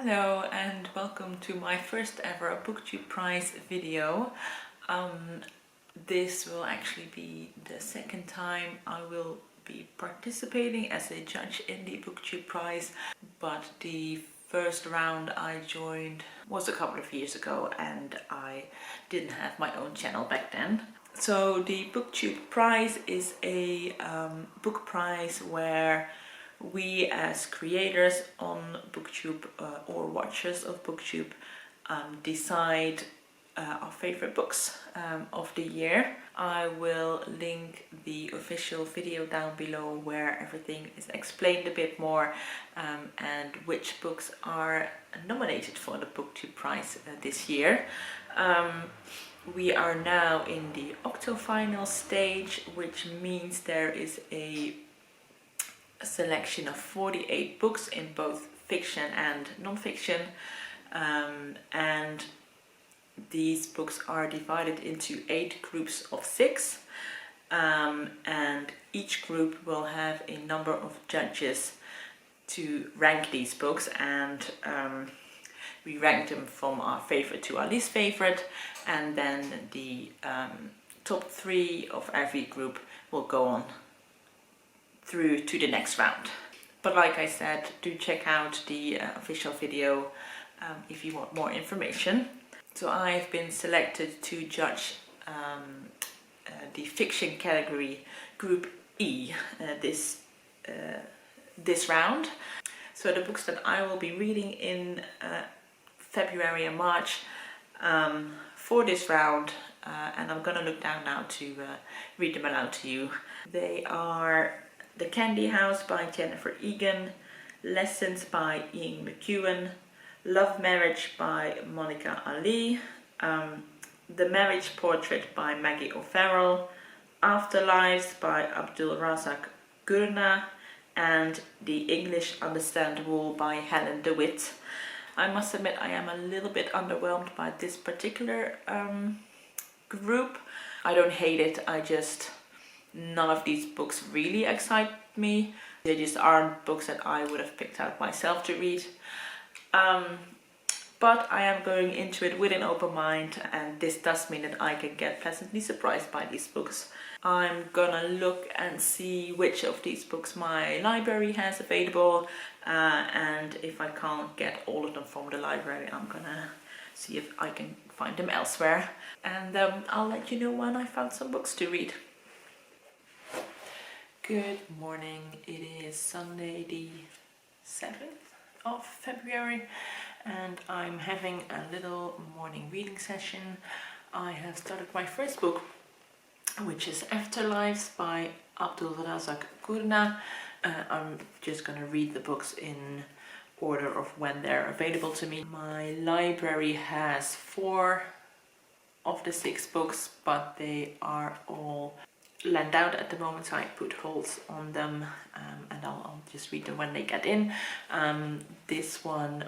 Hello and welcome to my first ever Booktube Prize video. This will actually be the second time I will be participating as a judge in the Booktube Prize, but the first round I joined was a couple of years ago and I didn't have my own channel back then. So the Booktube Prize is a book prize where we as creators on Booktube or watchers of Booktube decide our favorite books of the year. I will link the official video down below where everything is explained a bit more and which books are nominated for the Booktube Prize this year. We are now in the Octofinals stage, which means there is a selection of 48 books in both fiction and non-fiction, and these books are divided into 8 groups of 6, and each group will have a number of judges to rank these books, and we rank them from our favorite to our least favorite, and then the top 3 of every group will go on through to the next round. But like I said, do check out the official video if you want more information. So I've been selected to judge the fiction category Group E this round. So the books that I will be reading in February and March for this round, and I'm gonna look down now to read them aloud to you. They are The Candy House by Jennifer Egan, Lessons by Ian McEwan, Love Marriage by Monica Ali, The Marriage Portrait by Maggie, Afterlives by Abdulrazak Gurnah, and The English Understandable by Helen DeWitt. I must admit I am a little bit underwhelmed by this particular group. I don't hate it, none of these books really excite me. They just aren't books that I would have picked out myself to read. But I am going into it with an open mind, and this does mean that I can get pleasantly surprised by these books. I'm gonna look and see which of these books my library has available, and if I can't get all of them from the library, I'm gonna see if I can find them elsewhere. And I'll let you know when I found some books to read. Good morning, it is Sunday the 7th of February and I'm having a little morning reading session. I have started my first book, which is Afterlives by Abdulrazak Gurnah. I'm just gonna read the books in order of when they're available to me. My library has 4 of the 6 books, but they are all lent out at the moment, so I put holes on them, and I'll just read them when they get in. This one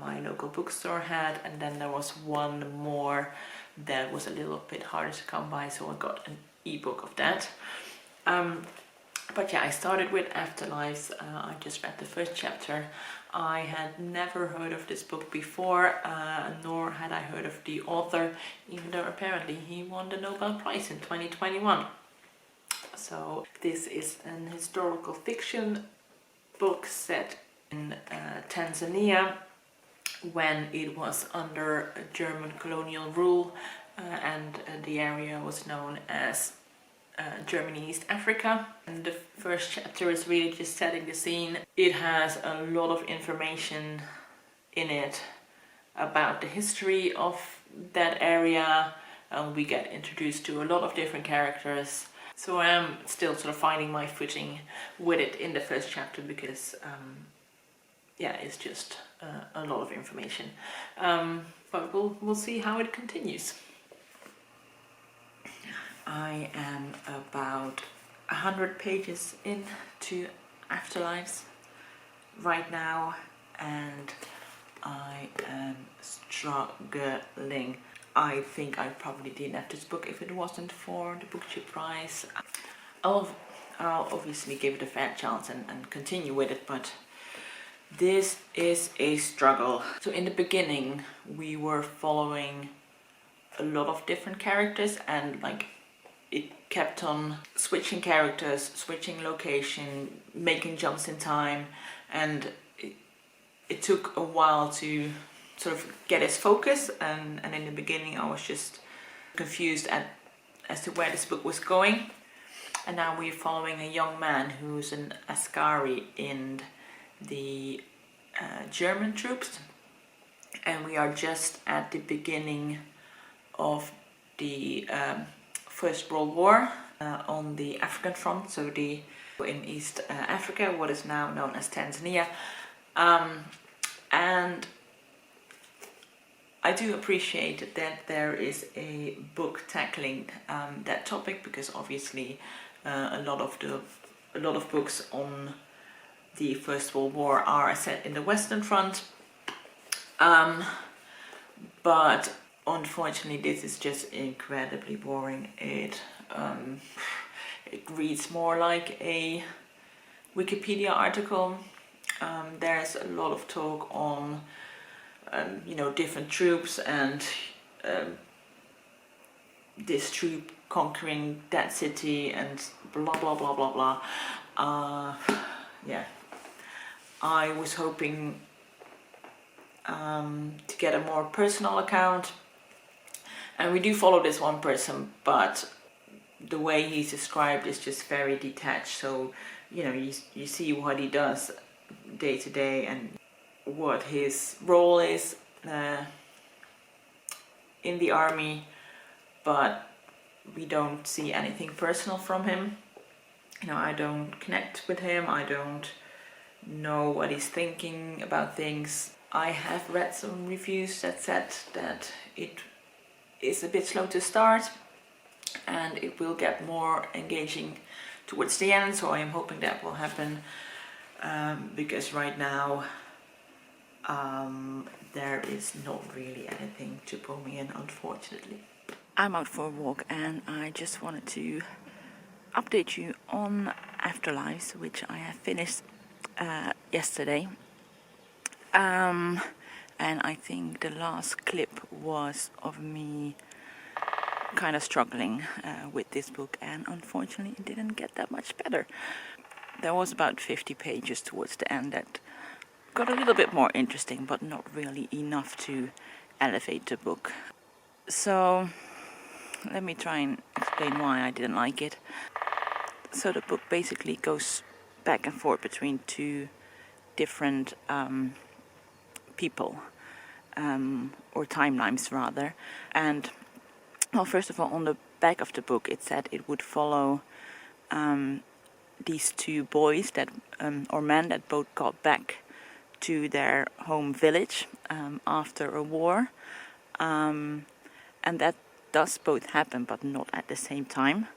my local bookstore had, and then there was one more that was a little bit harder to come by, so I got an ebook of that. But yeah, I started with Afterlives. I just read the first chapter. I had never heard of this book before, nor had I heard of the author, even though apparently he won the Nobel Prize in 2021. So this is an historical fiction book set in Tanzania when it was under German colonial rule, and the area was known as Germany, East Africa. And the first chapter is really just setting the scene. It has a lot of information in it about the history of that area. We get introduced to a lot of different characters. So I am still sort of finding my footing with it in the first chapter because yeah, it's just a lot of information. But we'll see how it continues. I am about 100 pages into Afterlives right now, and I am struggling. I think I probably didn't have this book if it wasn't for the Booktube Prize. I'll obviously give it a fair chance and continue with it, but This is a struggle. So in the beginning we were following a lot of different characters, and like it kept on switching characters, switching location, making jumps in time, and it took a while to sort of get his focus, and in the beginning I was just confused as to where this book was going. And now we're following a young man who's an Askari in the German troops, and we are just at the beginning of the First World War on the African front, so in East Africa, what is now known as Tanzania. And I do appreciate that there is a book tackling that topic, because obviously a lot of books on the First World War are set in the Western Front, but unfortunately this is just incredibly boring. It reads more like a Wikipedia article. There's a lot of talk on different troops and this troop conquering that city and blah blah blah blah blah. Yeah, I was hoping to get a more personal account, and we do follow this one person, but the way he's described is just very detached. So you see what he does day to day and what his role is in the army, but we don't see anything personal from him. I don't connect with him. I don't know what he's thinking about things. I have read some reviews that said that it is a bit slow to start and it will get more engaging towards the end, so I am hoping that will happen, because right now there is not really anything to pull me in, unfortunately. I'm out for a walk and I just wanted to update you on Afterlives, which I have finished yesterday. And I think the last clip was of me kind of struggling with this book, and unfortunately it didn't get that much better. There was about 50 pages towards the end that got a little bit more interesting, but not really enough to elevate the book. So let me try and explain why I didn't like it. So the book basically goes back and forth between two different people, or timelines rather. And well, first of all, on the back of the book it said it would follow these two boys that or men that both got back to their home village after a war, and that does both happen, but not at the same time.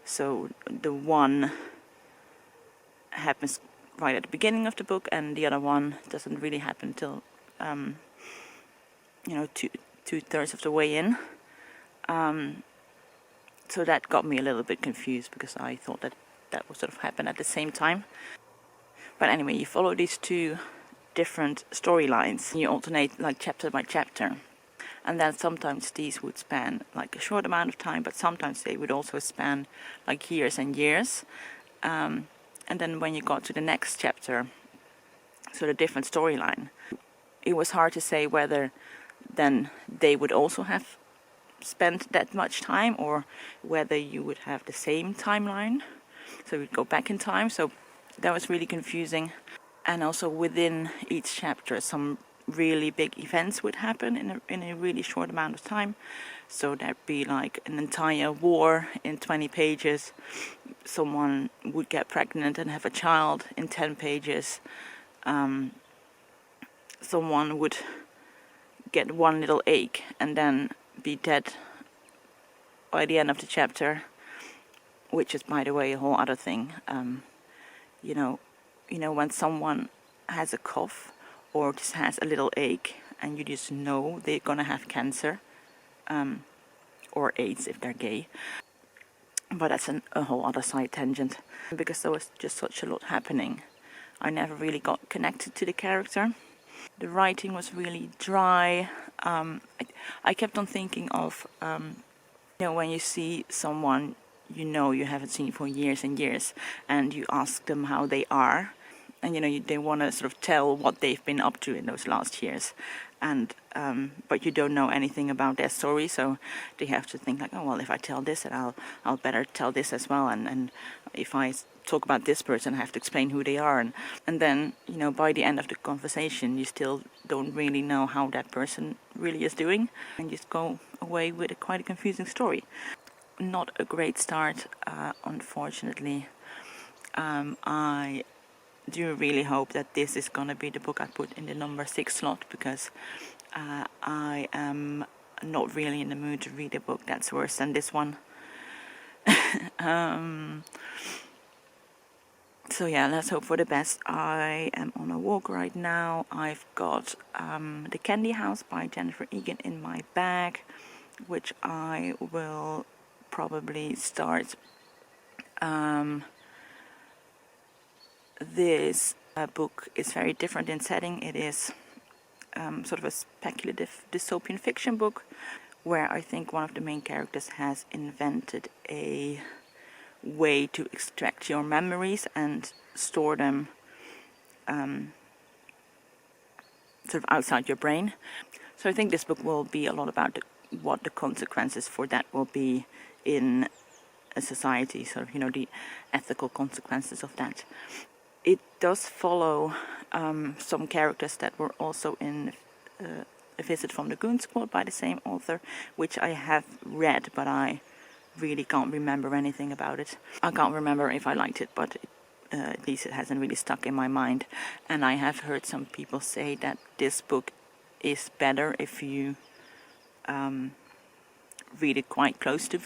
So the one happens right at the beginning of the book, and the other one doesn't really happen till two-thirds of the way in. So that got me a little bit confused, because I thought that would sort of happen at the same time. But anyway, you follow these two different storylines. You alternate like chapter by chapter. And then sometimes these would span like a short amount of time, but sometimes they would also span like years and years. And then when you got to the next chapter, so the different storyline, it was hard to say whether then they would also have spent that much time, or whether you would have the same timeline, so you'd go back in time. So that was really confusing. And also within each chapter some really big events would happen in a really short amount of time. So that'd be like an entire war in 20 pages. Someone would get pregnant and have a child in 10 pages. Someone would get one little ache and then be dead by the end of the chapter, which is, by the way, a whole other thing. When someone has a cough or just has a little ache, and you just know they're gonna have cancer, or AIDS if they're gay. But that's a whole other side tangent, because there was just such a lot happening. I never really got connected to the character. The writing was really dry. I kept on thinking of, when you see someone you haven't seen for years and years, and you ask them how they are, and they want to sort of tell what they've been up to in those last years, and but you don't know anything about their story, so they have to think like, oh well, if I tell this, then I'll better tell this as well, and if I talk about this person, I have to explain who they are, and then by the end of the conversation, you still don't really know how that person really is doing, and you just go away with quite a confusing story. Not a great start, unfortunately. I do really hope that this is gonna be the book I put in the number 6 slot, because I am not really in the mood to read a book that's worse than this one. So yeah, let's hope for the best. I am on a walk right now. I've got The Candy House by Jennifer Egan in my bag, which I will probably start. This book is very different in setting. It is sort of a speculative dystopian fiction book, where I think one of the main characters has invented a way to extract your memories and store them sort of outside your brain. So I think this book will be a lot about what the consequences for that will be in a society, sort of, the ethical consequences of that. It does follow some characters that were also in A Visit from the Goon Squad by the same author, which I have read, but I really can't remember anything about it. I can't remember if I liked it, but at least it hasn't really stuck in my mind. And I have heard some people say that this book is better if you read it quite close to A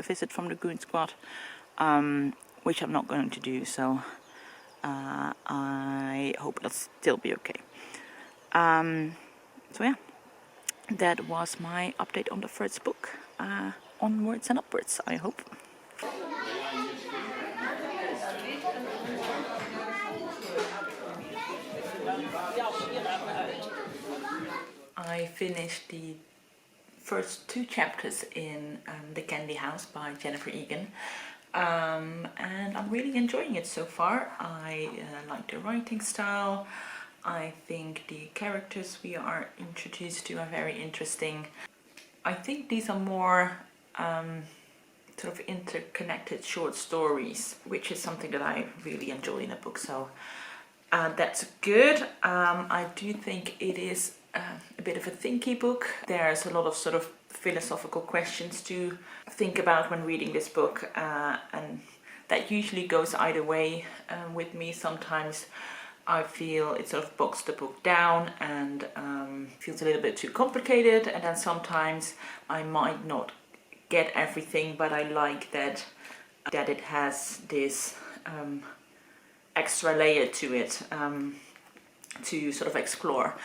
Visit from the Goon Squad, which I'm not going to do, so I hope it'll still be okay. So yeah, that was my update on the first book. Onwards and upwards, I hope. I finished the first 2 chapters in The Candy House by Jennifer Egan, and I'm really enjoying it so far. I like the writing style. I think the characters we are introduced to are very interesting. I think these are more sort of interconnected short stories, which is something that I really enjoy in a book, so that's good. I do think it is a bit of a thinky book. There's a lot of sort of philosophical questions to think about when reading this book, and that usually goes either way with me. Sometimes I feel it sort of bogs the book down and feels a little bit too complicated, and then sometimes I might not get everything, but I like that it has this extra layer to it to sort of explore.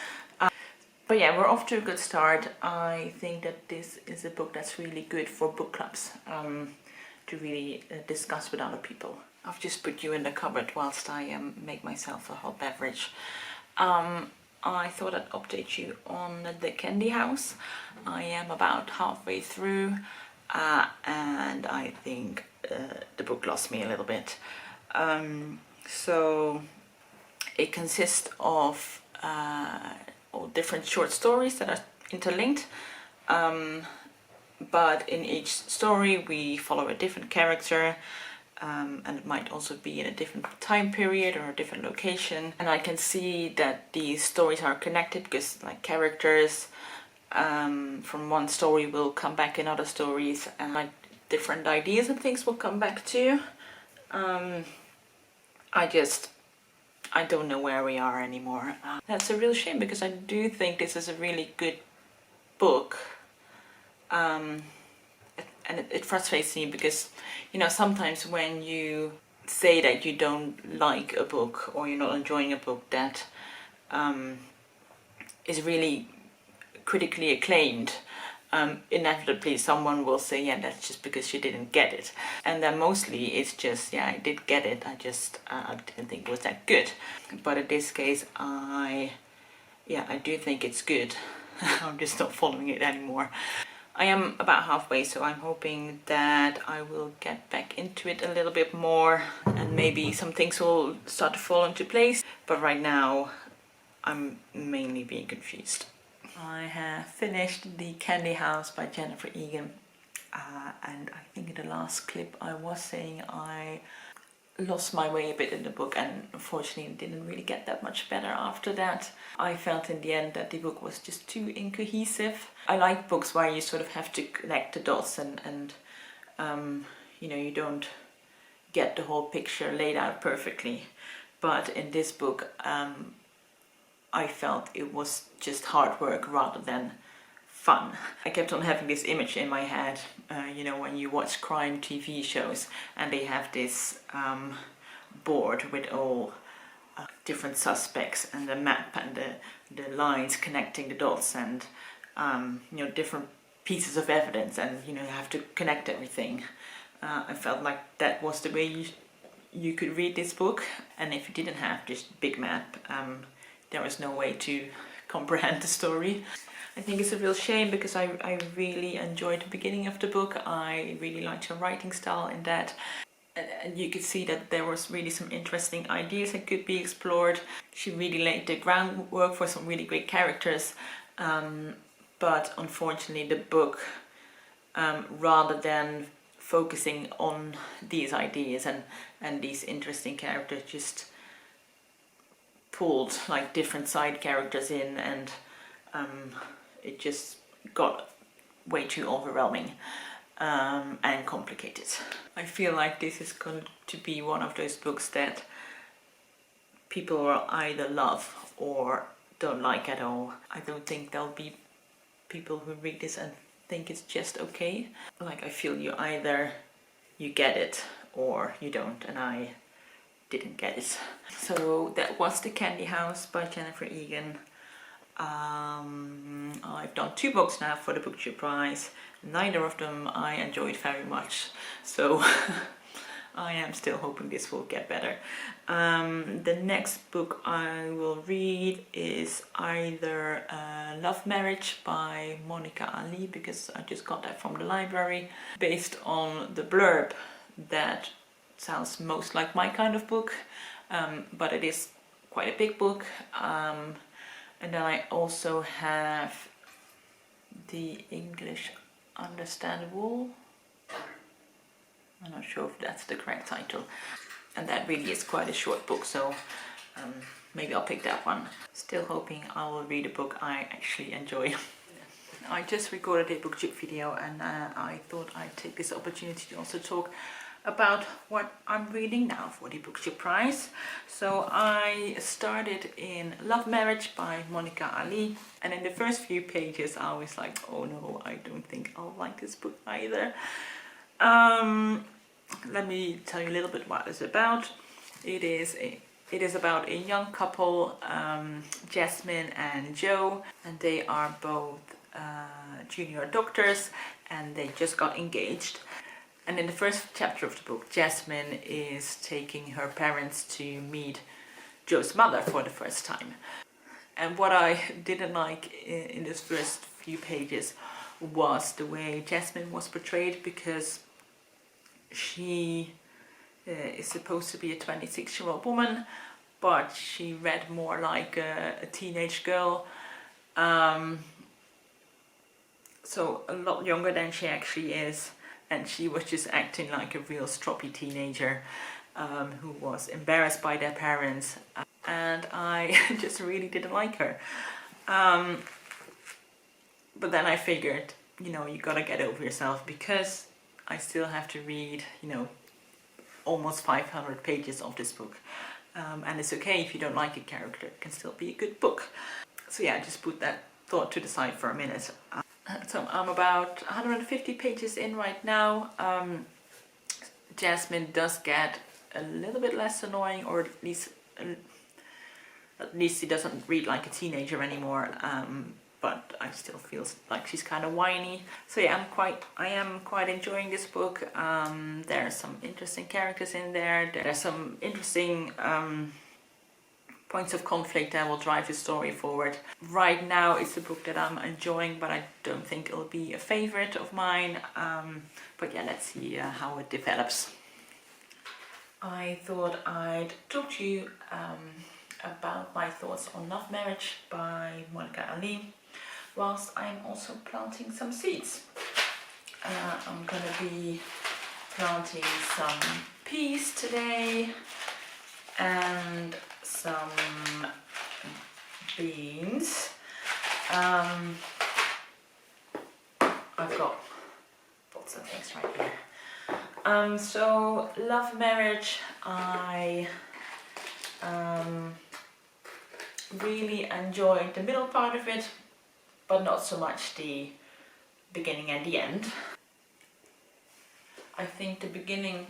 But yeah, we're off to a good start. I think that this is a book that's really good for book clubs to really discuss with other people. I've just put you in the cupboard whilst I make myself a hot beverage. I thought I'd update you on The Candy House. I am about halfway through, and I think the book lost me a little bit. So it consists of all different short stories that are interlinked, but in each story we follow a different character, and it might also be in a different time period or a different location. And I can see that these stories are connected because like characters from one story will come back in other stories, and like different ideas and things will come back too. I don't know where we are anymore. That's a real shame, because I do think this is a really good book. And it frustrates me because, sometimes when you say that you don't like a book or you're not enjoying a book that is really critically acclaimed, inevitably someone will say, yeah, that's just because she didn't get it. And then mostly it's just, yeah, I did get it, I just I didn't think it was that good. But in this case, I do think it's good. I'm just not following it anymore. I am about halfway, so I'm hoping that I will get back into it a little bit more and maybe some things will start to fall into place. But right now, I'm mainly being confused. I have finished The Candy House by Jennifer Egan. And I think in the last clip I was saying I lost my way a bit in the book, and unfortunately didn't really get that much better after that. I felt in the end that the book was just too incohesive. I like books where you sort of have to connect the dots and you know, you don't get the whole picture laid out perfectly. But in this book, I felt it was just hard work rather than fun. I kept on having this image in my head, you know, when you watch crime TV shows and they have this board with all different suspects and the map and the lines connecting the dots and you know, different pieces of evidence, and you know, you have to connect everything. I felt like that was the way you could read this book, and if you didn't have this big map, there was no way to comprehend the story. I think it's a real shame because I really enjoyed the beginning of the book. I really liked her writing style in that. And you could see that there was really some interesting ideas that could be explored. She really laid the groundwork for some really great characters. But unfortunately the book, rather than focusing on these ideas and these interesting characters, just pulled like different side characters in, and it just got way too overwhelming and complicated. I feel like this is going to be one of those books that people will either love or don't like at all. I don't think there'll be people who read this and think it's just okay. Like, I feel you get it or you don't, and I didn't get it. So that was The Candy House by Jennifer Egan. I've done 2 books now for the Booktube Prize. Neither of them I enjoyed very much, so I am still hoping this will get better. The next book I will read is either Love Marriage by Monica Ali, because I just got that from the library. Based on the blurb, that sounds most like my kind of book, but it is quite a big book. And then I also have The English Understandable. I'm not sure if that's the correct title. And that really is quite a short book, so maybe I'll pick that one. Still hoping I will read a book I actually enjoy. I just recorded a BookTube video, and I thought I'd take this opportunity to also talk about what I'm reading now for the Booktube Prize. So I started in Love Marriage by Monica Ali, and in the first few pages I was like, oh no, I don't think I'll like this book either. Let me tell you a little bit what it's about. It is about a young couple, Jasmine and Joe, and they are both junior doctors, and they just got engaged. And in the first chapter of the book, Jasmine is taking her parents to meet Joe's mother for the first time. And what I didn't like in this first few pages was the way Jasmine was portrayed, because she is supposed to be a 26-year-old woman, but she read more like a teenage girl. So a lot younger than she actually is. And she was just acting like a real stroppy teenager who was embarrassed by their parents. And I just really didn't like her. But then I figured, you know, you gotta get over yourself, because I still have to read, you know, almost 500 pages of this book. And it's okay if you don't like a character, it can still be a good book. So yeah, I just put that thought to the side for a minute. So I'm about 150 pages in right now. Jasmine does get a little bit less annoying, or at least she doesn't read like a teenager anymore. but I still feel like she's kind of whiny. So yeah, I am quite enjoying this book. There are some interesting characters in there. There are some interesting points of conflict that will drive the story forward. Right now it's a book that I'm enjoying, but I don't think it'll be a favorite of mine. But yeah, let's see how it develops. I thought I'd talk to you about my thoughts on Love Marriage by Monica Ali, whilst I'm also planting some seeds. I'm gonna be planting some peas today and some beans. I've got lots of things right here. So Love Marriage, I really enjoyed the middle part of it, but not so much the beginning and the end. I think the beginning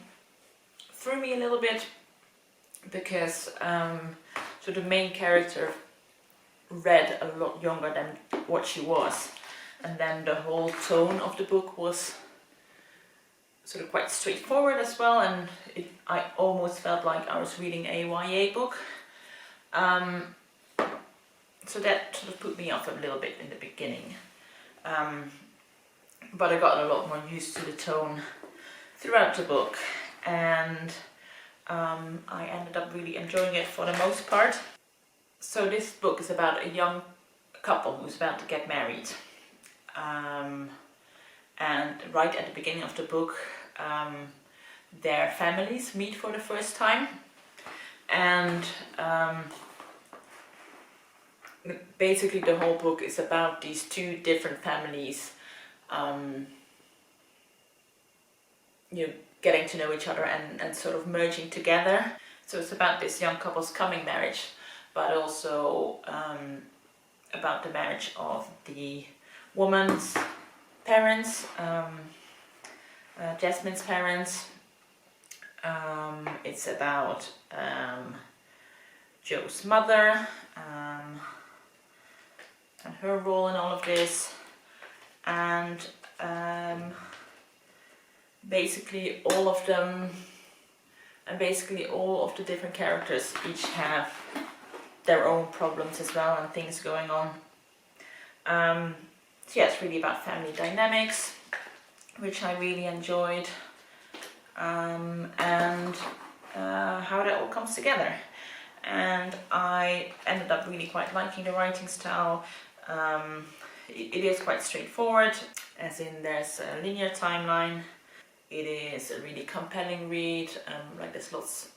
threw me a little bit because so the main character read a lot younger than what she was, and then the whole tone of the book was sort of quite straightforward as well, and I almost felt like I was reading a YA book. So that sort of put me off a little bit in the beginning. But I got a lot more used to the tone throughout the book, and I ended up really enjoying it for the most part. So this book is about a young couple who's about to get married. And right at the beginning of the book, their families meet for the first time. And basically the whole book is about these two different families getting to know each other and sort of merging together. So it's about this young couple's coming marriage, but also about the marriage of the woman's parents, Jasmine's parents. It's about Joe's mother and her role in all of this, and basically all of them, and basically all of the different characters each have their own problems as well and things going on. So yeah, it's really about family dynamics, which I really enjoyed, and how that all comes together. And I ended up really quite liking the writing style. It is quite straightforward, as in there's a linear timeline. It is a really compelling read, like there's lots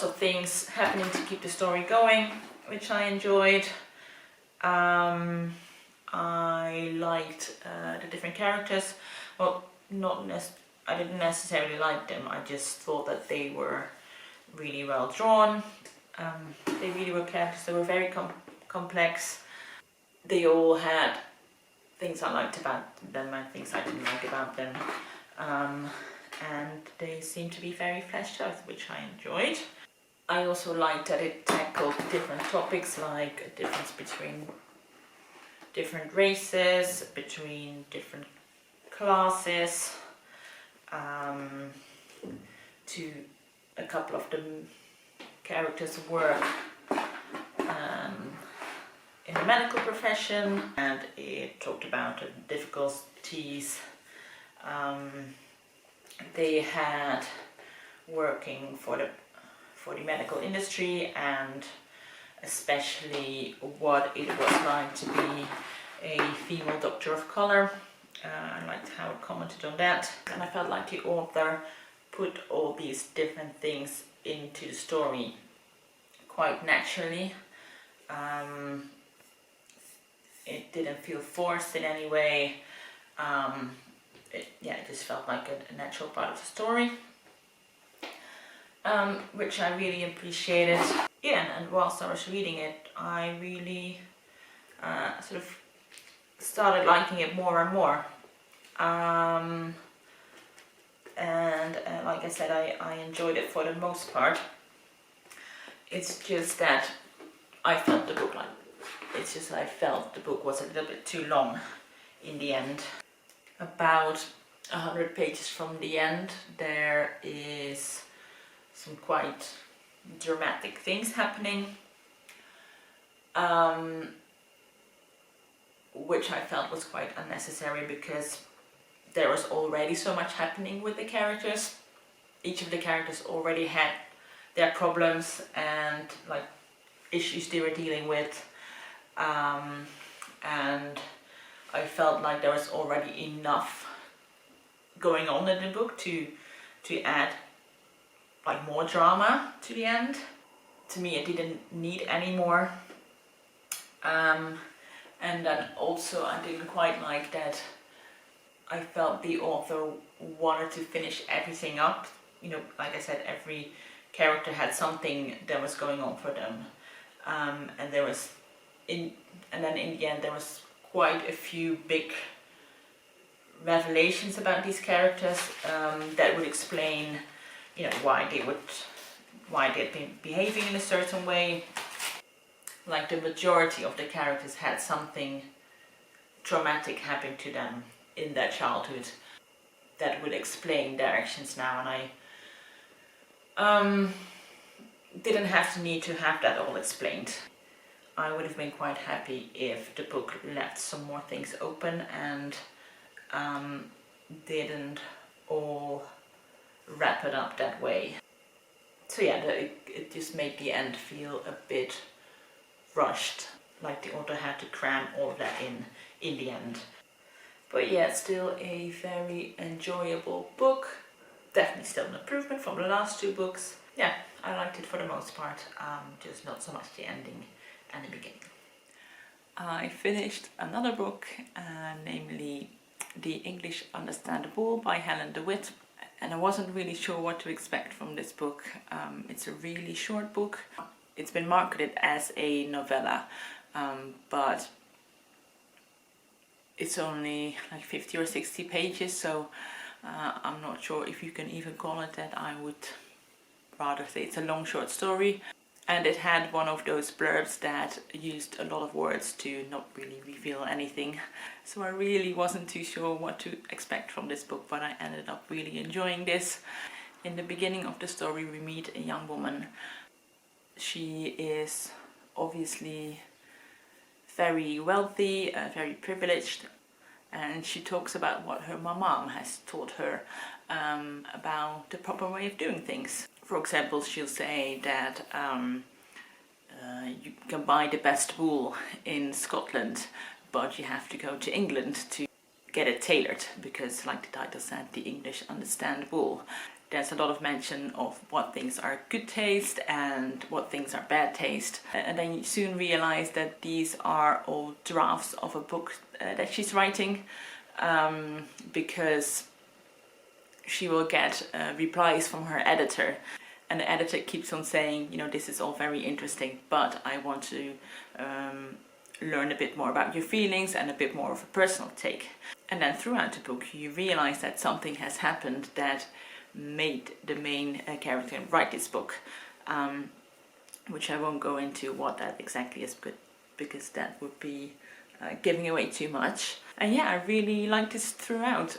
of things happening to keep the story going, which I enjoyed. I liked the different characters. Well, I didn't necessarily like them, I just thought that they were really well drawn. They really were characters that were very complex. They all had things I liked about them and things I didn't like about them. And they seemed to be very fleshed out, which I enjoyed. I also liked that it tackled different topics, like a difference between different races, between different classes, to a couple of the characters work in the medical profession, and it talked about the difficulties they had working for the medical industry, and especially what it was like to be a female doctor of color. I liked how it commented on that, and I felt like the author put all these different things into the story quite naturally. It didn't feel forced in any way. It just felt like a natural part of the story, which I really appreciated. Yeah, and whilst I was reading it, I really sort of started liking it more and more. And like I said, I enjoyed it for the most part. It's just that I felt the book It's just I felt the book was a little bit too long in the end. About 100 pages from the end, there is some quite dramatic things happening, which I felt was quite unnecessary because there was already so much happening with the characters. Each of the characters already had their problems and like issues they were dealing with, and I felt like there was already enough going on in the book to add like more drama to the end. To me, it didn't need any more. And then also I didn't quite like that I felt the author wanted to finish everything up. You know, like I said, every character had something that was going on for them, and there was and then in the end there was quite a few big revelations about these characters that would explain, you know, why they'd been behaving in a certain way. Like the majority of the characters had something traumatic happen to them in their childhood that would explain their actions now, and I didn't have to need to have that all explained. I would have been quite happy if the book left some more things open and didn't all wrap it up that way. So yeah, it just made the end feel a bit rushed, like the author had to cram all of that in the end. But yeah, it's still a very enjoyable book. Definitely still an improvement from the last two books. Yeah, I liked it for the most part, just not so much the ending and the beginning. I finished another book, namely The English Understandable by Helen DeWitt. And I wasn't really sure what to expect from this book. It's a really short book. It's been marketed as a novella, but it's only like 50 or 60 pages, so I'm not sure if you can even call it that. I would rather say it's a long short story. And it had one of those blurbs that used a lot of words to not really reveal anything. So I really wasn't too sure what to expect from this book, but I ended up really enjoying this. In the beginning of the story we meet a young woman. She is obviously very wealthy, very privileged, and she talks about what her mom has taught her about the proper way of doing things. For example, she'll say that you can buy the best wool in Scotland, but you have to go to England to get it tailored, because like the title said, the English understand wool. There's a lot of mention of what things are good taste and what things are bad taste. And then you soon realize that these are all drafts of a book that she's writing, because she will get replies from her editor. And the editor keeps on saying, you know, this is all very interesting, but I want to learn a bit more about your feelings and a bit more of a personal take. And then throughout the book you realize that something has happened that made the main character write this book, which I won't go into what that exactly is, because that would be giving away too much. And yeah, I really liked this throughout.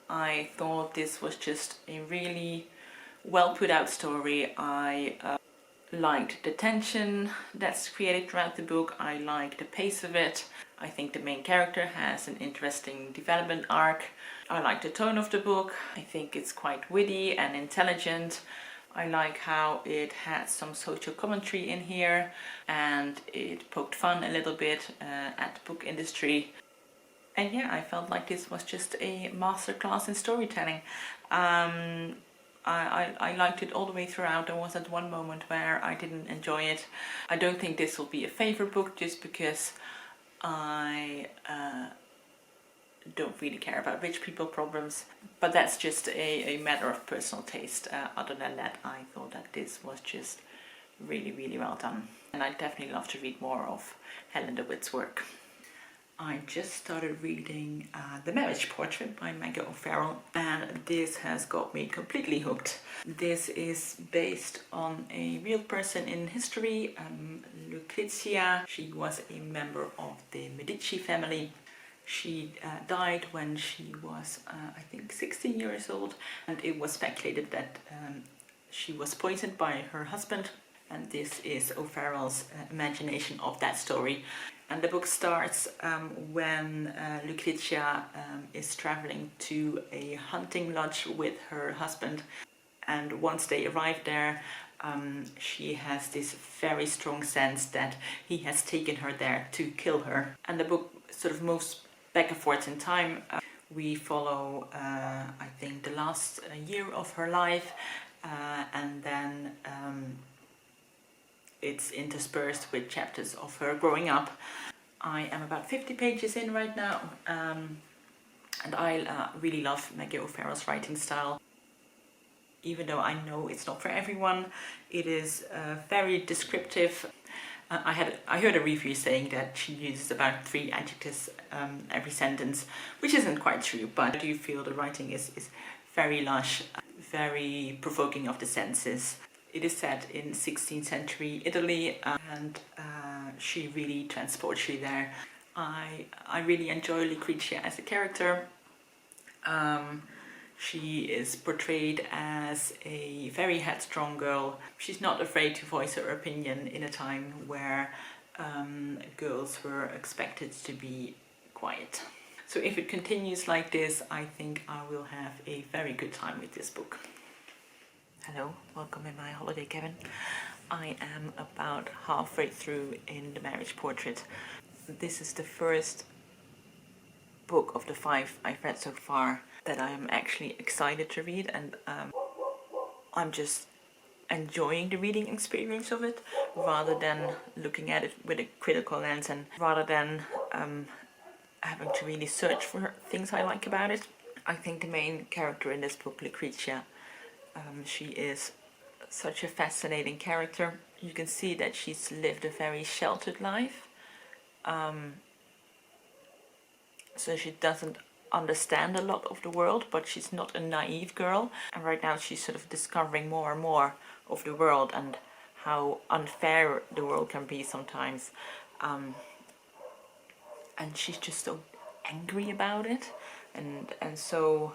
I thought this was just a really well put out story. I liked the tension that's created throughout the book. I like the pace of it. I think the main character has an interesting development arc. I like the tone of the book. I think it's quite witty and intelligent. I like how it had some social commentary in here, and it poked fun a little bit at the book industry. And yeah, I felt like this was just a masterclass in storytelling. I liked it all the way throughout. There wasn't one moment where I didn't enjoy it. I don't think this will be a favorite book just because I don't really care about rich people problems, but that's just a matter of personal taste. Other than that, I thought that this was just really, really well done. And I'd definitely love to read more of Helen DeWitt's work. I just started reading The Marriage Portrait by Maggie and this has got me completely hooked. This is based on a real person in history, Lucrezia. She was a member of the Medici family. She died when she was, I think, 16 years old, and it was speculated that she was poisoned by her husband, and this is O'Farrell's imagination of that story. And the book starts when Lucrezia is traveling to a hunting lodge with her husband, and once they arrive there, she has this very strong sense that he has taken her there to kill her. And the book sort of moves back and forth in time. We follow, I think, the last year of her life, and then it's interspersed with chapters of her growing up. I am about 50 pages in right now, and I really love Maggie O'Farrell's writing style. Even though I know it's not for everyone, it is very descriptive. I heard a review saying that she uses about 3 adjectives every sentence, which isn't quite true, but I do feel the writing is very lush, very provoking of the senses. It is set in 16th century Italy, and she really transports you there. I really enjoy Lucrezia as a character. She is portrayed as a very headstrong girl. She's not afraid to voice her opinion in a time where girls were expected to be quiet. So if it continues like this, I think I will have a very good time with this book. Hello, welcome in my holiday cabin. I am about halfway through in The Marriage Portrait. This is the first book of the 5 I've read so far that I am actually excited to read, and I'm just enjoying the reading experience of it rather than looking at it with a critical lens, and rather than having to really search for things I like about it. I think the main character in this book, Lucrezia, she is such a fascinating character. You can see that she's lived a very sheltered life. So she doesn't understand a lot of the world, but she's not a naive girl. And right now she's sort of discovering more and more of the world and how unfair the world can be sometimes. And she's just so angry about it, and so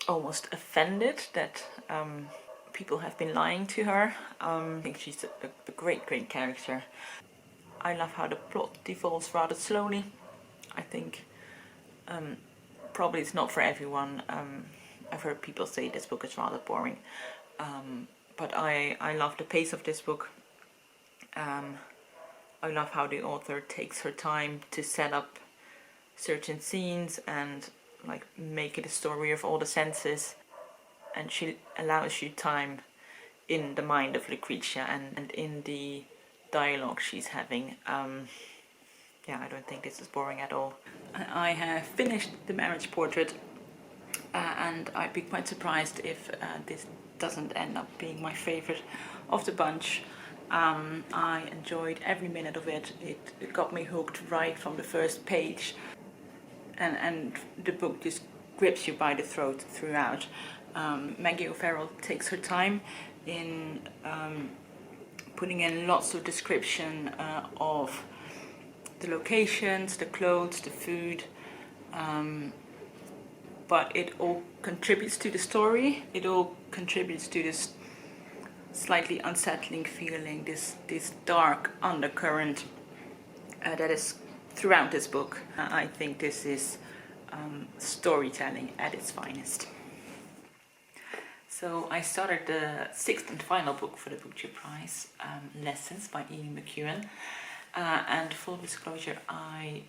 almost offended that people have been lying to her. I think she's a great character. I love how the plot devolves rather slowly. I think probably it's not for everyone. I've heard people say this book is rather boring, but I love the pace of this book. I love how the author takes her time to set up certain scenes and like make it a story of all the senses, and she allows you time in the mind of Lucrezia and in the dialogue she's having. Yeah, I don't think this is boring at all. I have finished The Marriage Portrait, and I'd be quite surprised if this doesn't end up being my favorite of the bunch. I enjoyed every minute of it. It got me hooked right from the first page, and the book just grips you by the throat throughout. Maggie O'Farrell takes her time in putting in lots of description of the locations, the clothes, the food, but it all contributes to the story. It all contributes to this slightly unsettling feeling, this dark undercurrent that is throughout this book. I think this is storytelling at its finest. So I started the 6th and final book for the Booktube Prize, Lessons by Egan McEwan. And full disclosure, I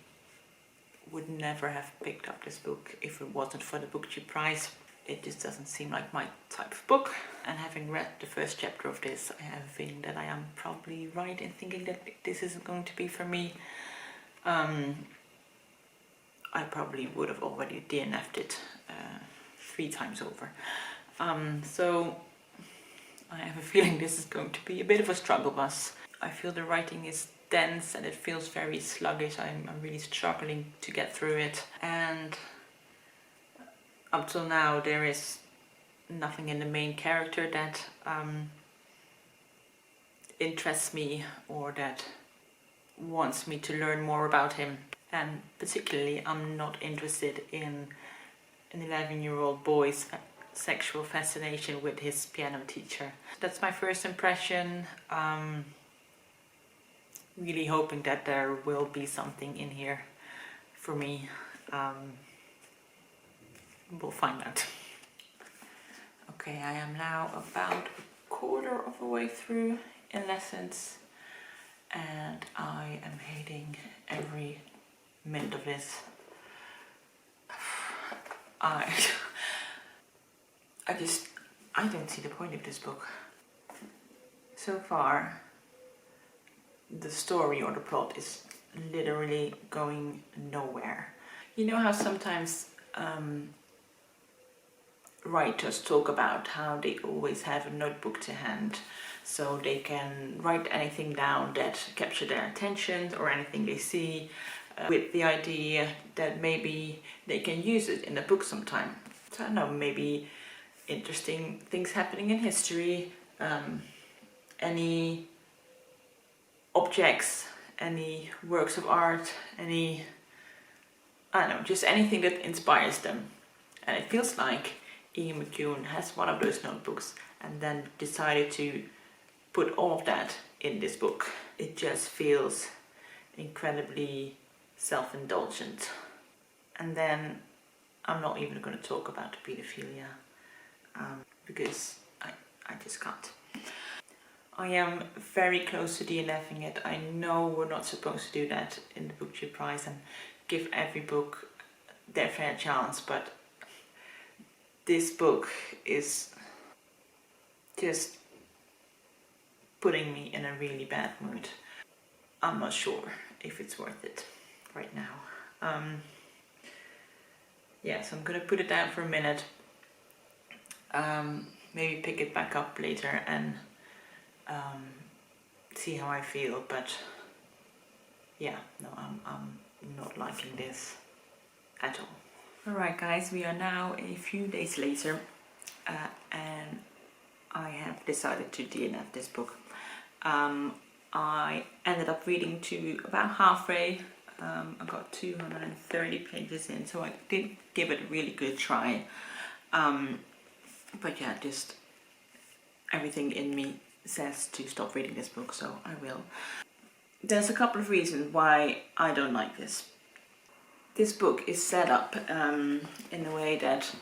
would never have picked up this book if it wasn't for the Booktube Prize. It just doesn't seem like my type of book. And having read the first chapter of this, I have a feeling that I am probably right in thinking that this isn't going to be for me. I probably would have already DNF'd it 3 times over. So I have a feeling this is going to be a bit of a struggle bus. I feel the writing is dense and it feels very sluggish. I'm really struggling to get through it, and up till now there is nothing in the main character that interests me or that wants me to learn more about him. And particularly I'm not interested in an 11-year-old boy's sexual fascination with his piano teacher. That's my first impression. Really hoping that there will be something in here for me. We'll find out. Okay, I am now about a quarter of the way through in lessons, and I am hating every minute of this. I don't see the point of this book. So far, the story or the plot is literally going nowhere. You know how sometimes writers talk about how they always have a notebook to hand so they can write anything down that captures their attention or anything they see, with the idea that maybe they can use it in a book sometime. So I don't know, maybe interesting things happening in history, any objects, any works of art, I don't know, just anything that inspires them. And it feels like Ian McEwan has one of those notebooks and then decided to put all of that in this book. It just feels incredibly self-indulgent. And then I'm not even going to talk about the pedophilia because I just can't. I am very close to DNFing it. I know we're not supposed to do that in the Booktube Prize and give every book their fair chance, but this book is just putting me in a really bad mood. I'm not sure if it's worth it right now. Yeah, so I'm gonna put it down for a minute, maybe pick it back up later and see how I feel, but yeah, no, I'm not liking this at all. Alright guys, we are now a few days later and I have decided to DNF this book. I ended up reading to about halfway. I got 230 pages in, so I did give it a really good try. But yeah, just everything in me says to stop reading this book, so I will. There's a couple of reasons why I don't like this. This book is set up in a way that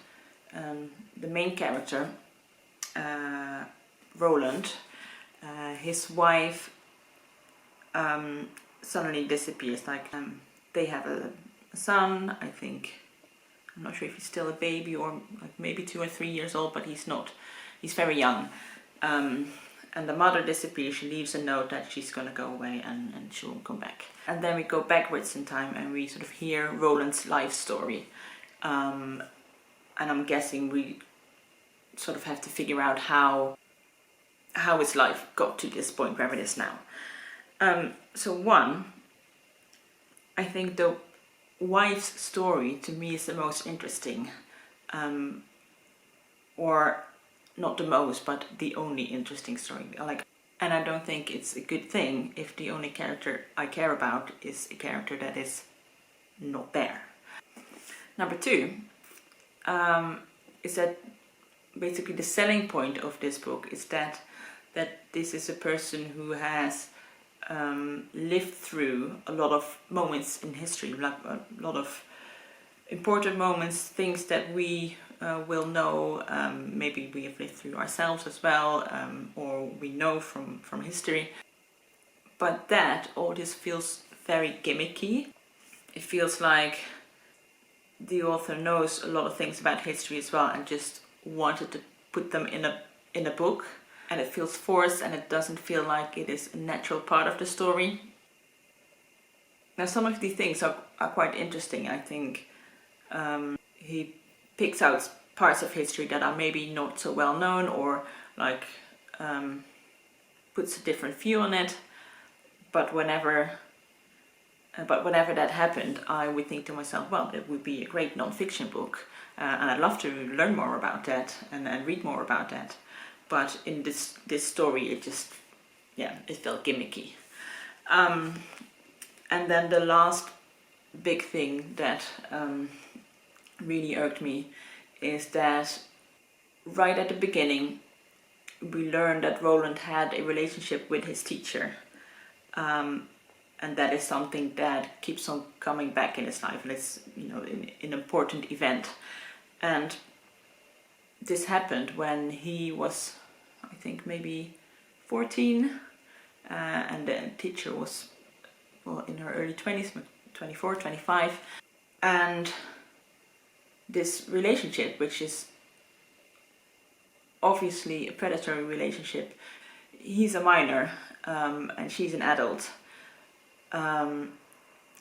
the main character, Roland, his wife suddenly disappears. Like they have a son, I think. I'm not sure if he's still a baby or like maybe 2 or 3 years old, but he's not. He's very young. And the mother disappears. She leaves a note that she's going to go away and she won't come back. And then we go backwards in time and we sort of hear Roland's life story. And I'm guessing we sort of have to figure out how his life got to this point where it is now. So one, I think the wife's story to me is the most interesting. Or not the most, but the only interesting story. And I don't think it's a good thing if the only character I care about is a character that is not there. Number two, is that basically the selling point of this book is that this is a person who has lived through a lot of moments in history, like a lot of important moments, things that we will know, maybe we have lived through ourselves as well, or we know from history. But that all just feels very gimmicky. It feels like the author knows a lot of things about history as well and just wanted to put them in a book, and it feels forced and it doesn't feel like it is a natural part of the story. Now some of these things are quite interesting. I think he picks out parts of history that are maybe not so well known, or like puts a different view on it. but whenever that happened, I would think to myself, well, it would be a great non-fiction book, and I'd love to learn more about that and read more about that. But in this story, it just, it felt gimmicky. And then the last big thing that really irked me is that right at the beginning, we learned that Roland had a relationship with his teacher. And that is something that keeps on coming back in his life, and it's, an important event. And this happened when he was, I think, maybe 14, and the teacher was, in her early 20s, 24, 25. And this relationship, which is obviously a predatory relationship, he's a minor, and she's an adult.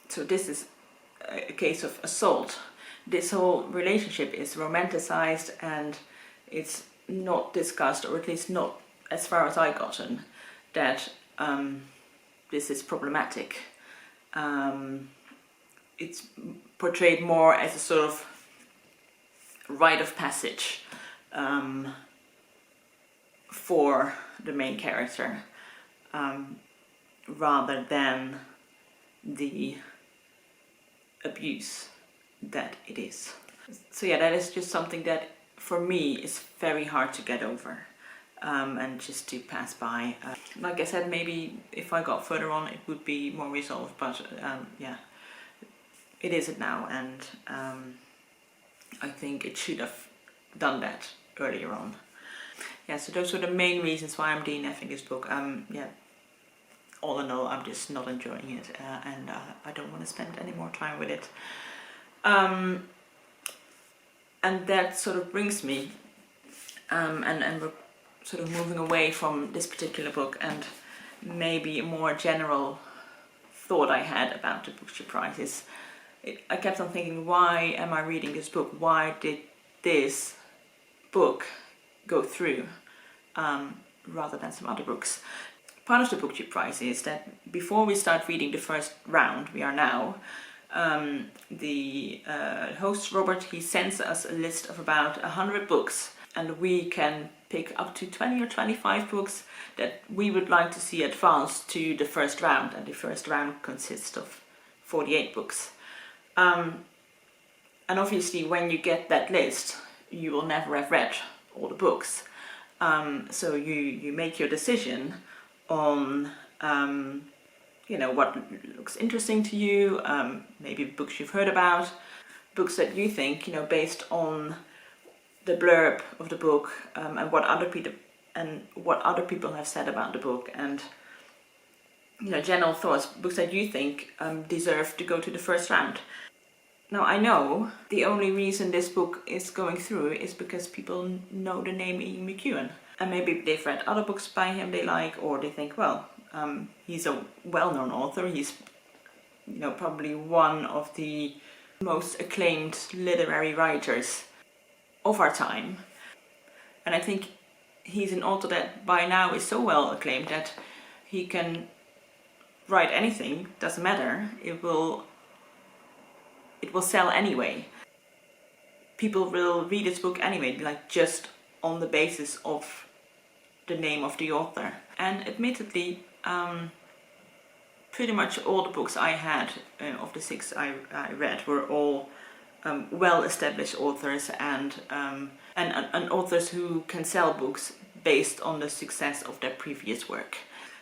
So this is a case of assault. This whole relationship is romanticized, and it's not discussed, or at least not as far as I gotten, that this is problematic. It's portrayed more as a sort of rite of passage for the main character, rather than the abuse that it is. So that is just something that for me is very hard to get over, and just to pass by. Like I said, maybe if I got further on it would be more resolved, but it isn't now, and I think it should have done that earlier on. So those were the main reasons why I'm DNFing this book. All in all, I'm just not enjoying it, and I don't want to spend any more time with it. And that sort of brings me, and we're sort of moving away from this particular book, and maybe a more general thought I had about the Booktube Prize is, I kept on thinking, why am I reading this book? Why did this book go through rather than some other books? Part of the Booktube Prize is that before we start reading the first round, we are now, the host Robert, he sends us a list of about 100 books, and we can pick up to 20 or 25 books that we would like to see advance to the first round, and the first round consists of 48 books. And obviously when you get that list, you will never have read all the books. So you make your decision on what looks interesting to you, maybe books you've heard about, books that you think, based on the blurb of the book, and what other people have said about the book, and general thoughts, books that you think deserve to go to the first round. Now, I know the only reason this book is going through is because people know the name Ian McEwan, and maybe they've read other books by him they like, or they think, well, he's a well-known author, he's probably one of the most acclaimed literary writers of our time. And I think he's an author that by now is so well acclaimed that he can write anything, doesn't matter, it will sell anyway. People will read his book anyway, just on the basis of the name of the author. And admittedly, pretty much all the books I had, of the 6 I read, were all well-established authors, and authors who can sell books based on the success of their previous work.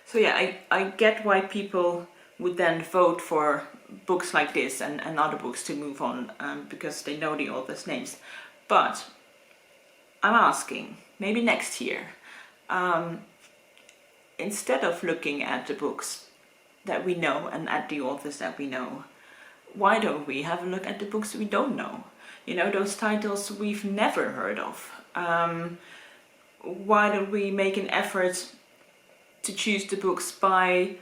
So I get why people would then vote for books like this and other books to move on, because they know the authors' names. But I'm asking, maybe next year, instead of looking at the books that we know and at the authors that we know, why don't we have a look at the books we don't know? Those titles we've never heard of. Why don't we make an effort to choose the books by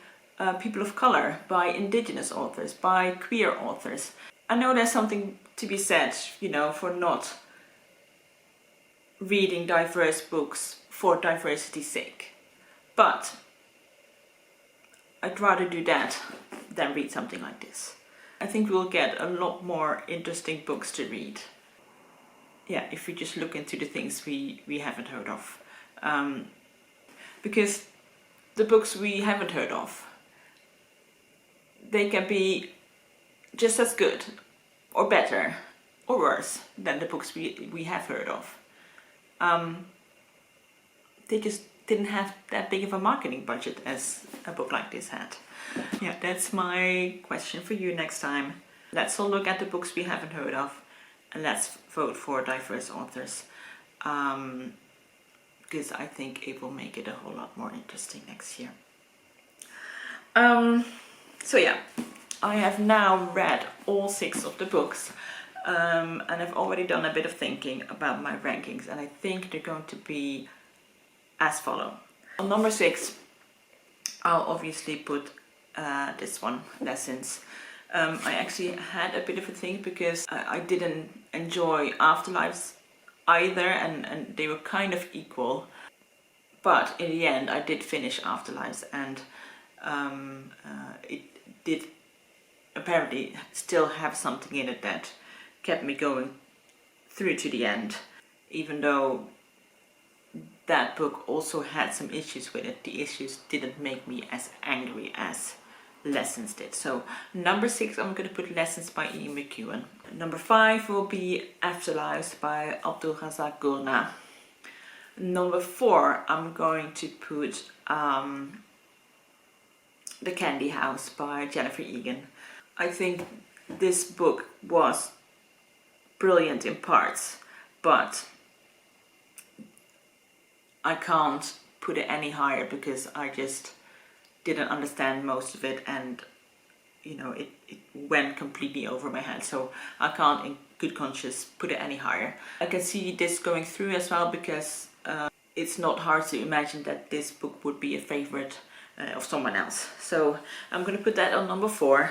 people of color, by indigenous authors, by queer authors? I know there's something to be said, for not reading diverse books for diversity's sake. But I'd rather do that than read something like this. I think we'll get a lot more interesting books to read. Yeah, if we just look into the things we haven't heard of. Because the books we haven't heard of, they can be just as good or better or worse than the books we have heard of. They just didn't have that big of a marketing budget as a book like this had. Yeah, that's my question for you next time. Let's all look at the books we haven't heard of and let's vote for diverse authors. Because I think it will make it a whole lot more interesting next year. So yeah, I have now read all 6 of the books. And I've already done a bit of thinking about my rankings, and I think they're going to be as follow. On number 6, I'll obviously put this one, Lessons. I actually had a bit of a think because I didn't enjoy Afterlives either, and they were kind of equal. But in the end, I did finish Afterlives, and it did apparently still have something in it that kept me going through to the end, even though that book also had some issues with it. The issues didn't make me as angry as Lessons did. So number 6, I'm going to put Lessons by Ian McEwan. Number 5 will be Afterlives by Abdulrazak Gurnah. Number 4, I'm going to put The Candy House by Jennifer Egan. I think this book was brilliant in parts, but I can't put it any higher because I just didn't understand most of it, and you know, it went completely over my head, so I can't in good conscience put it any higher. I can see this going through as well because it's not hard to imagine that this book would be a favorite of someone else. So I'm going to put that on number 4.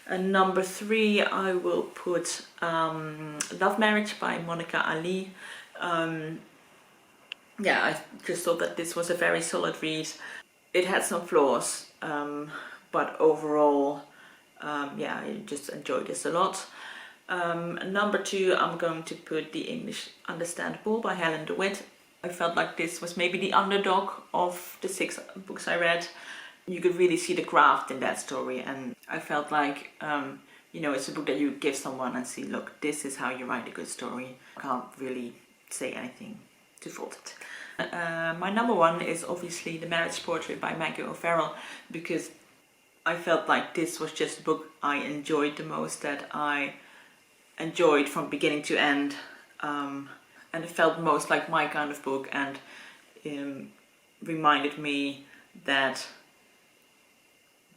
And number 3, I will put Love Marriage by Monica Ali. Yeah, I just thought that this was a very solid read. It had some flaws, but overall, yeah, I just enjoyed this a lot. Number 2, I'm going to put The English Understandable by Helen DeWitt. I felt like this was maybe the underdog of the 6 books I read. You could really see the craft in that story, and I felt like, you know, it's a book that you give someone and see, look, this is how you write a good story. I can't really say anything to fault it. My number 1 is obviously The Marriage Portrait by Maggie because I felt like this was just a book I enjoyed the most, that I enjoyed from beginning to end, and it felt most like my kind of book, and reminded me that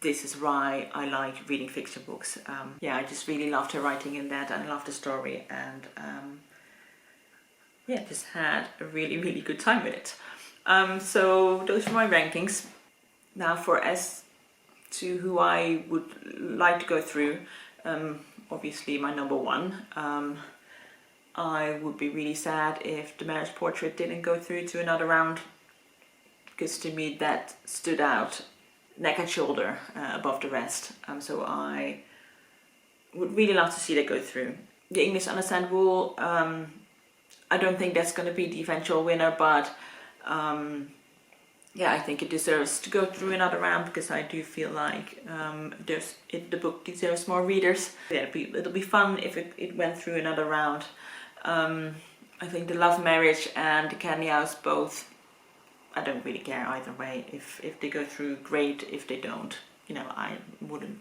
this is why I like reading fiction books. Yeah, I just really loved her writing in that, and I loved the story, and yeah, just had a really good time with it. So those are my rankings. Now for as to who I would like to go through, obviously my number 1. I would be really sad if The Marriage Portrait didn't go through to another round, because to me that stood out neck and shoulder above the rest. So I would really love to see that go through. The English Understandable, I don't think that's going to be the eventual winner, but yeah, I think it deserves to go through another round, because I do feel like the book deserves more readers. Yeah, it'll be fun if it went through another round. I think The Love Marriage and The Candy House both, I don't really care either way. If they go through, great. If they don't, you know, I wouldn't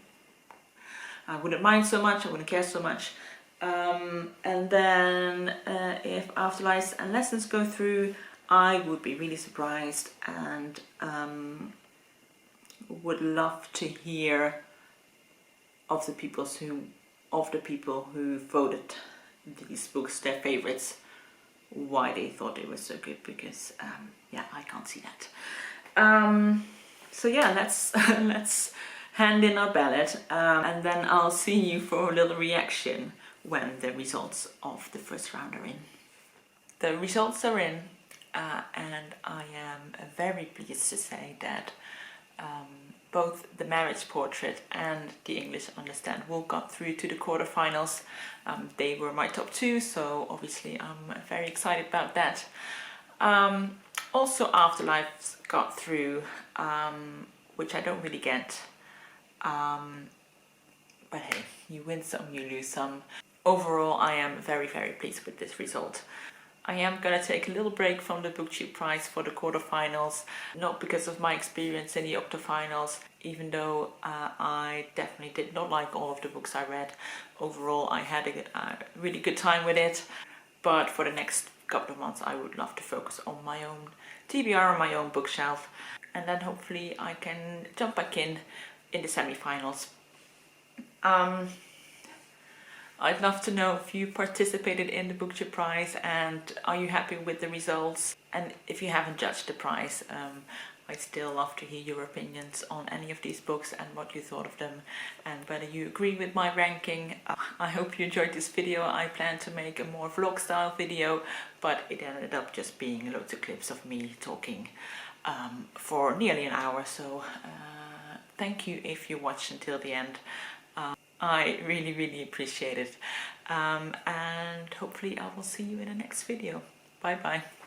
mind so much. I wouldn't care so much. And then if Afterlives and Lessons go through, I would be really surprised, and would love to hear of the people who voted these books their favorites, why they thought they were so good, because yeah, I can't see that. So yeah, let's hand in our ballot, and then I'll see you for a little reaction when the results of the first round are in. The results are in, and I am very pleased to say that both the Marriage Portrait and the English Understandable got through to the quarterfinals. They were my top two, so obviously I'm very excited about that. Also Afterlives got through, which I don't really get. But hey, you win some, you lose some. Overall, I am very, very pleased with this result. I am going to take a little break from the Booktube Prize for the quarterfinals, not because of my experience in the Octofinals, even though I definitely did not like all of the books I read. Overall, I had a really good time with it, but for the next couple of months I would love to focus on my own TBR, on my own bookshelf, and then hopefully I can jump back in the semi-finals. I'd love to know if you participated in the Booktube Prize and are you happy with the results? And if you haven't judged the prize, I'd still love to hear your opinions on any of these books and what you thought of them and whether you agree with my ranking. I hope you enjoyed this video. I planned to make a more vlog style video, but it ended up just being loads of clips of me talking for nearly an hour. So thank you if you watched until the end. I really, really appreciate it. And hopefully I will see you in the next video. Bye bye.